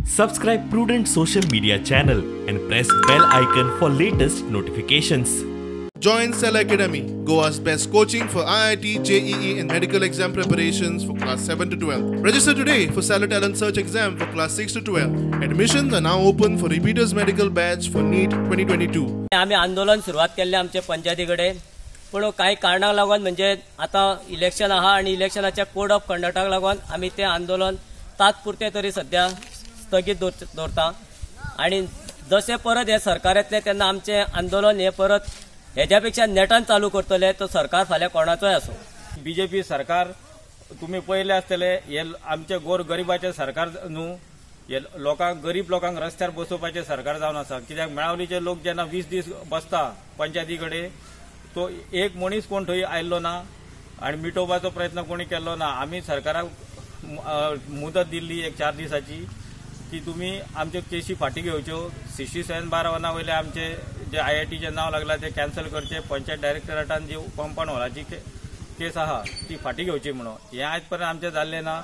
Subscribe Prudent social media channel and press bell icon for latest notifications. Join Cell Academy, Goa's best coaching for IIT, JEE and medical exam preparations for class 7 to 12. Register today for Cell Talent Search exam for class 6 to 12. Admissions are now open for repeaters medical batch for NEET 2022. आम्ही आंदोलन सुरुवात केले आमचे पंचायतीकडे, पण काही कारणाक लागून म्हणजे आता इलेक्शन आहा आणि इलेक्शनाच्या कोड ऑफ कंडक्टाक लागून आम्ही ते आंदोलन तात्पुरते तरी सध्या स्थगित दवरता आणि जसे परत हे सरकार येतले तेन्ना आमचे आंदोलन हे परत हेच्यापेक्षा नेटान चालू करतले. तो सरकार फाल्यां कोणाचोय असो. बीजेपी सरकार तुम्ही पहिले आसतले हे आमचे गोरगरिबाचे सरकार न्हू, हे लोकांक गरीब लोकांक रस्त्यार बसोवपाचे सरकार जावन आसा. कित्याक मेळावलीचे लोक जेन्ना 20 दीस बसता पंचायती कडेन, तो एक मनीस कोण थंय आयल्लो ना आणि मिटोवपाचो प्रयत्न कोणी केल्लो ना. आमी सरकाराक मुदत दिल्ली एक 4 दिसाची की तुम्ही आमचे केसी फाटी घेवच्यो. 67/12 वयले आमचे जे IITचे नाव लागला ते कॅन्सल करचे. पंचायत डायरेक्टरेटान जी कॉम्पाउंड हॉलाची केस आहा ती फाटी घेवची म्हणून. हे आयज पर्यंत आमचे जाल्ले ना.